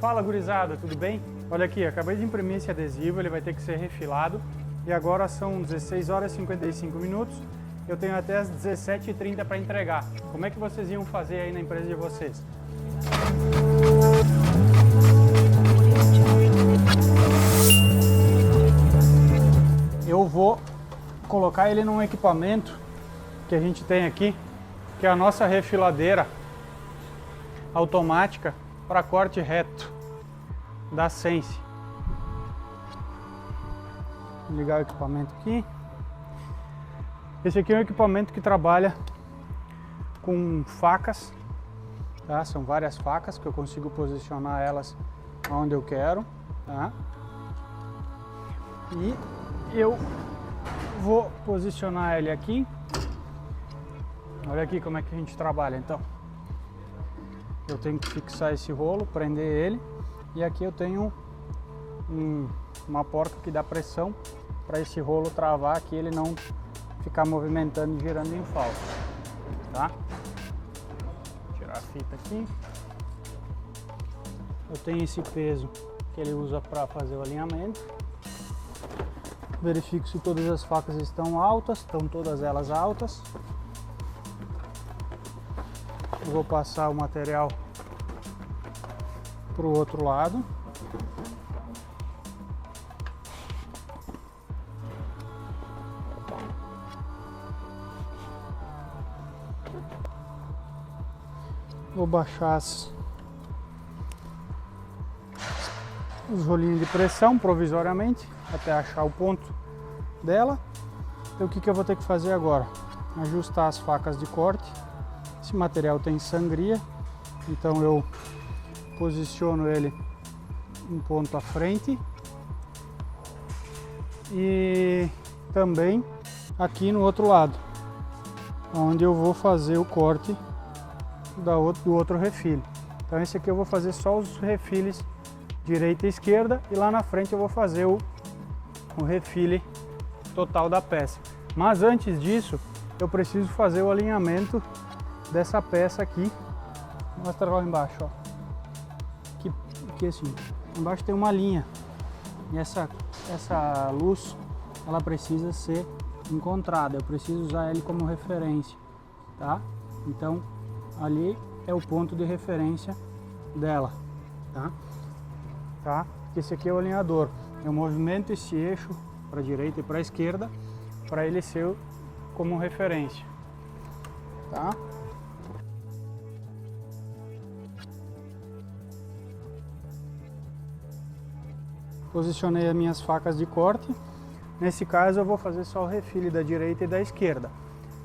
Fala gurizada, tudo bem? Olha aqui, acabei de imprimir esse adesivo, ele vai ter que ser refilado e agora são 16 horas e 55 minutos, eu tenho até as 17h30 para entregar. Como é que vocês iam fazer aí na empresa de vocês? Eu vou colocar ele num equipamento que a gente tem aqui, que é a nossa refiladeira automática para corte reto da Sense. Vou ligar o equipamento aqui. Esse aqui é um equipamento que trabalha com facas, tá? São várias facas que eu consigo posicionar elas onde eu quero, tá? E eu vou posicionar ele aqui. Olha aqui como é que a gente trabalha, então. Eu tenho que fixar esse rolo, prender ele, e aqui eu tenho uma porca que dá pressão para esse rolo travar aqui, ele não ficar movimentando e girando em falso, tá? Vou tirar a fita aqui. Eu tenho esse peso que ele usa para fazer o alinhamento. Verifico se todas as facas estão altas, estão todas elas altas. Eu vou passar o material para o outro lado. Vou baixar os rolinhos de pressão provisoriamente até achar o ponto dela. Então o que eu vou ter que fazer agora? Ajustar as facas de corte. Esse material tem sangria, então eu posiciono ele um ponto à frente e também aqui no outro lado, onde eu vou fazer o corte do outro refile. Então esse aqui eu vou fazer só os refiles direita e esquerda, e lá na frente eu vou fazer o refile total da peça. Mas antes disso eu preciso fazer o alinhamento dessa peça aqui. Vou mostrar lá embaixo, ó. Aqui assim, embaixo tem uma linha e essa luz ela precisa ser encontrada, eu preciso usar ele como referência, tá? Então ali é o ponto de referência dela, tá? Esse aqui é o alinhador. Eu movimento esse eixo para a direita e para a esquerda para ele ser como referência, tá? Posicionei as minhas facas de corte. Nesse caso eu vou fazer só o refile da direita e da esquerda.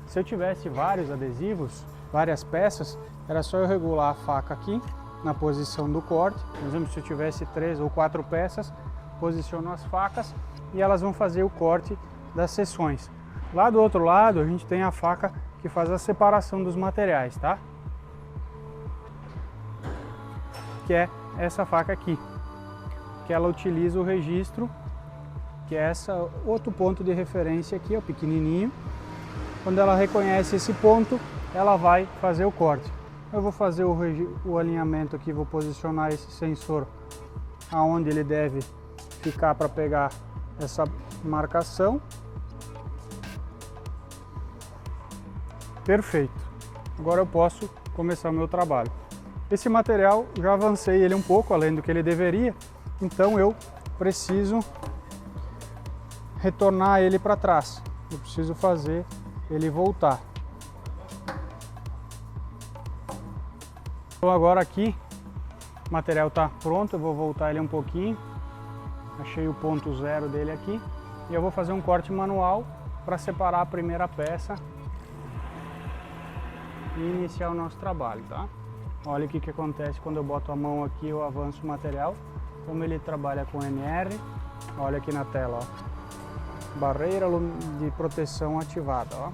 Se eu tivesse vários adesivos, várias peças, era só eu regular a faca aqui na posição do corte. Por exemplo, se eu tivesse 3 ou 4 peças, posiciono as facas e elas vão fazer o corte das seções. Lá do outro lado a gente tem a faca que faz a separação dos materiais, tá? Que é essa faca aqui, que ela utiliza o registro, que é outro ponto de referência aqui, ó, pequenininho. Quando ela reconhece esse ponto, ela vai fazer o corte. Eu vou fazer o alinhamento aqui, vou posicionar esse sensor aonde ele deve ficar para pegar essa marcação. Perfeito. Agora eu posso começar o meu trabalho. Esse material, já avancei ele um pouco, além do que ele deveria, então eu preciso retornar ele para trás. Eu preciso fazer ele voltar. Então agora aqui o material está pronto, eu vou voltar ele um pouquinho. Achei o ponto zero dele aqui e eu vou fazer um corte manual para separar a primeira peça e iniciar o nosso trabalho, tá? Olha o que acontece quando eu boto a mão aqui, eu avanço o material, como ele trabalha com NR. Olha aqui na tela, ó, barreira de proteção ativada, ó,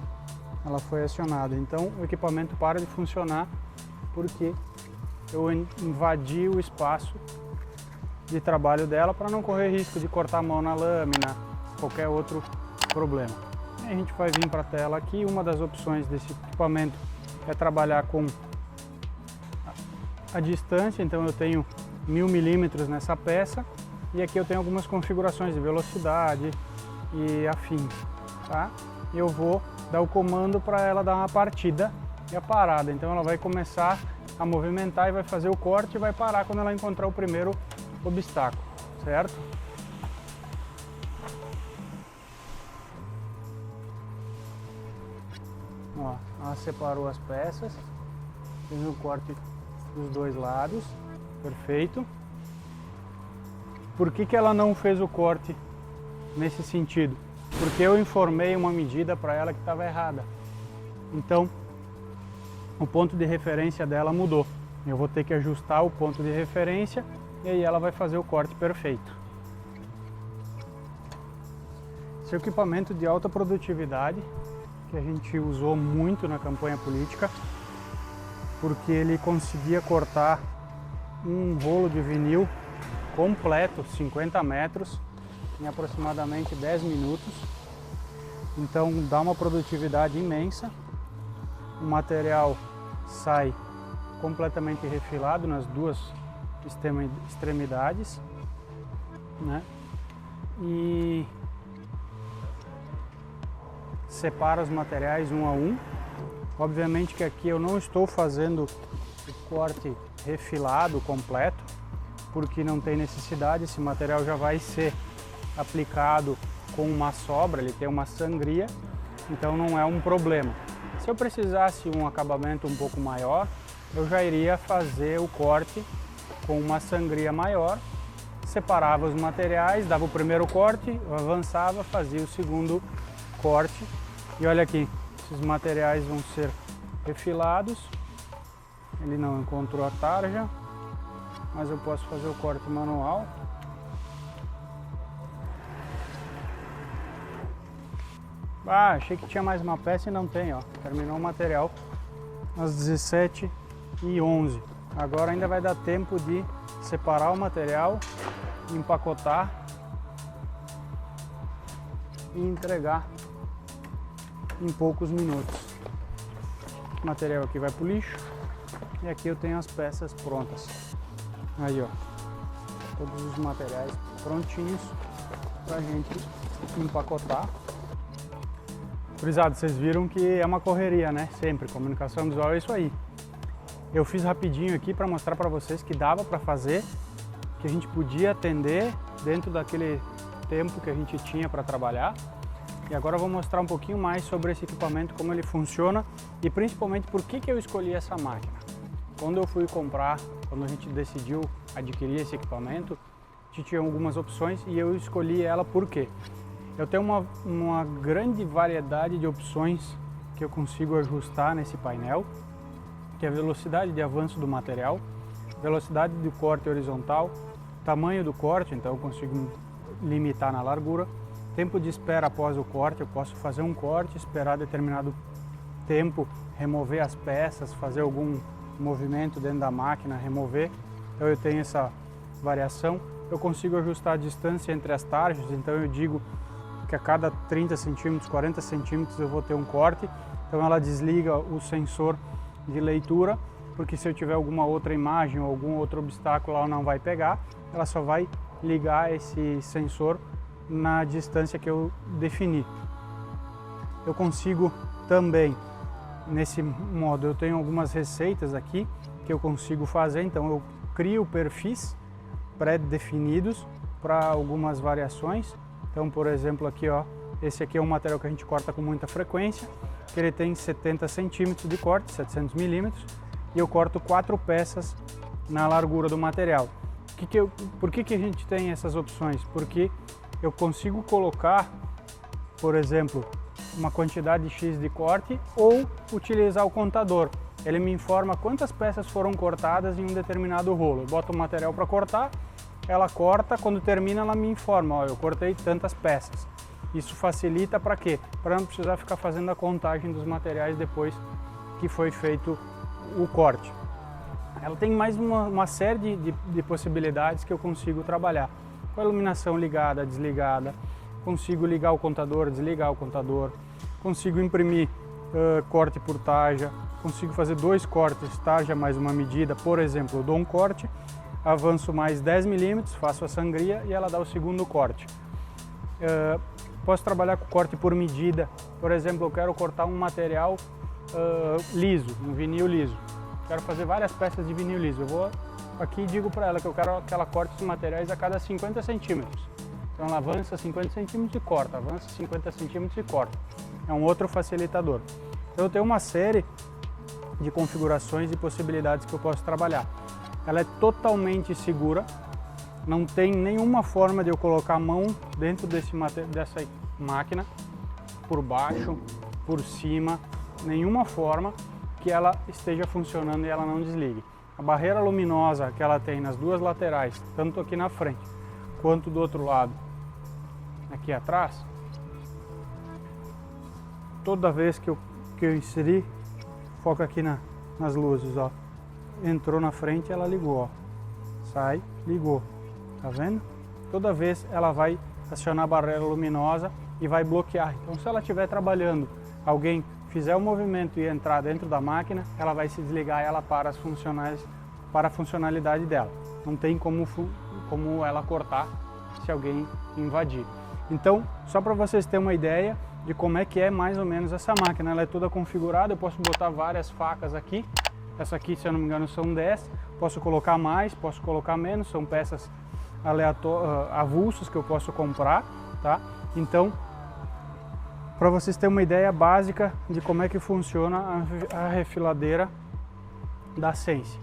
ela foi acionada. Então o equipamento para de funcionar porque eu invadi o espaço de trabalho dela para não correr risco de cortar a mão na lâmina, qualquer outro problema. E a gente vai vir para a tela aqui. Uma das opções desse equipamento é trabalhar com a distância, então eu tenho 1000 milímetros nessa peça, e aqui eu tenho algumas configurações de velocidade e afins, tá? E eu vou dar o comando para ela dar uma partida e a parada. Então ela vai começar a movimentar e vai fazer o corte e vai parar quando ela encontrar o primeiro obstáculo, certo? Ó, ela separou as peças, fez o corte dos dois lados, perfeito. Por que ela não fez o corte nesse sentido? Porque eu informei uma medida para ela que estava errada. Então, o ponto de referência dela mudou. Eu vou ter que ajustar o ponto de referência e aí ela vai fazer o corte perfeito. Esse é o equipamento de alta produtividade que a gente usou muito na campanha política, porque ele conseguia cortar um rolo de vinil completo, 50 metros, em aproximadamente 10 minutos. Então dá uma produtividade imensa. O material sai completamente refilado nas duas extremidades, né? E separa os materiais um a um. Obviamente que aqui eu não estou fazendo o corte refilado completo, porque não tem necessidade. Esse material já vai ser aplicado com uma sobra, ele tem uma sangria, então não é um problema. Se eu precisasse um acabamento um pouco maior, eu já iria fazer o corte com uma sangria maior, separava os materiais, dava o primeiro corte, avançava, fazia o segundo corte. E olha aqui, esses materiais vão ser refilados. Ele não encontrou a tarja, mas eu posso fazer o corte manual. Ah, achei que tinha mais uma peça e não tem, ó. Terminou o material às 17h11. Agora ainda vai dar tempo de separar o material, empacotar e entregar em poucos minutos. O material aqui vai para o lixo e aqui eu tenho as peças prontas. Aí, ó, todos os materiais prontinhos para a gente empacotar. Gurizada, vocês viram que é uma correria, né? Sempre, comunicação visual é isso aí. Eu fiz rapidinho aqui para mostrar para vocês que dava para fazer, que a gente podia atender dentro daquele tempo que a gente tinha para trabalhar. E agora eu vou mostrar um pouquinho mais sobre esse equipamento, como ele funciona e principalmente por que eu escolhi essa máquina. Quando eu fui comprar, quando a gente decidiu adquirir esse equipamento, a gente tinha algumas opções e eu escolhi ela por quê? Eu tenho uma grande variedade de opções que eu consigo ajustar nesse painel, que é a velocidade de avanço do material, velocidade do corte horizontal, tamanho do corte, então eu consigo limitar na largura, tempo de espera após o corte, eu posso fazer um corte, esperar determinado tempo, remover as peças, fazer algum movimento dentro da máquina, remover, então eu tenho essa variação. Eu consigo ajustar a distância entre as tarjas, então eu digo que a cada 30 centímetros, 40 centímetros eu vou ter um corte, então ela desliga o sensor de leitura, porque se eu tiver alguma outra imagem ou algum outro obstáculo ela não vai pegar, ela só vai ligar esse sensor na distância que eu defini. Eu consigo também, nesse modo, eu tenho algumas receitas aqui que eu consigo fazer, então eu crio perfis pré-definidos para algumas variações. Então, por exemplo, aqui, ó, esse aqui é um material que a gente corta com muita frequência, que ele tem 70 centímetros de corte, 700 milímetros, e eu corto 4 peças na largura do material. Por que a gente tem essas opções? Porque eu consigo colocar, por exemplo, uma quantidade X de corte ou utilizar o contador. Ele me informa quantas peças foram cortadas em um determinado rolo. Eu boto o material para cortar, ela corta, quando termina ela me informa, ó, eu cortei tantas peças. Isso facilita para quê? Para não precisar ficar fazendo a contagem dos materiais depois que foi feito o corte. Ela tem mais uma série de possibilidades que eu consigo trabalhar. Com a iluminação ligada, desligada, consigo ligar o contador, desligar o contador, consigo imprimir corte por tarja, consigo fazer 2 cortes, tarja mais uma medida. Por exemplo, eu dou um corte, avanço mais 10 milímetros, faço a sangria e ela dá o segundo corte. Posso trabalhar com corte por medida, por exemplo, eu quero cortar um material liso, um vinil liso. Quero fazer várias peças de vinil liso. Eu vou aqui e digo para ela que eu quero que ela corte os materiais a cada 50 centímetros. Então ela avança 50 centímetros e corta, avança 50 centímetros e corta. É um outro facilitador. Então eu tenho uma série de configurações e possibilidades que eu posso trabalhar. Ela é totalmente segura, não tem nenhuma forma de eu colocar a mão dentro dessa máquina, por baixo, por cima, nenhuma forma que ela esteja funcionando e ela não desligue. A barreira luminosa que ela tem nas duas laterais, tanto aqui na frente quanto do outro lado, aqui atrás, toda vez que eu inserir, foca aqui nas luzes, ó, entrou na frente, ela ligou, ó, sai, ligou, tá vendo? Toda vez ela vai acionar a barreira luminosa e vai bloquear. Então, se ela estiver trabalhando, alguém fizer o movimento e entrar dentro da máquina, ela vai se desligar e ela para a funcionalidade dela. Não tem como ela cortar se alguém invadir. Então, só para vocês terem uma ideia de como é que é mais ou menos essa máquina. Ela é toda configurada, eu posso botar várias facas aqui. Essa aqui, se eu não me engano, são 10. Posso colocar mais, posso colocar menos, são peças avulsas que eu posso comprar, tá? Então, para vocês terem uma ideia básica de como é que funciona a refiladeira da Sense.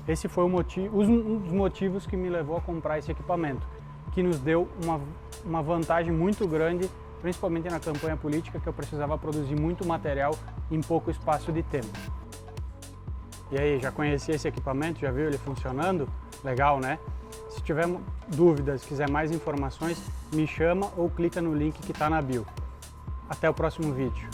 Esse foi um dos motivos que me levou a comprar esse equipamento, que nos deu uma vantagem muito grande, principalmente na campanha política, que eu precisava produzir muito material em pouco espaço de tempo. E aí, já conhecia esse equipamento? Já viu ele funcionando? Legal, né? Se tiver dúvidas, quiser mais informações, me chama ou clica no link que está na bio. Até o próximo vídeo.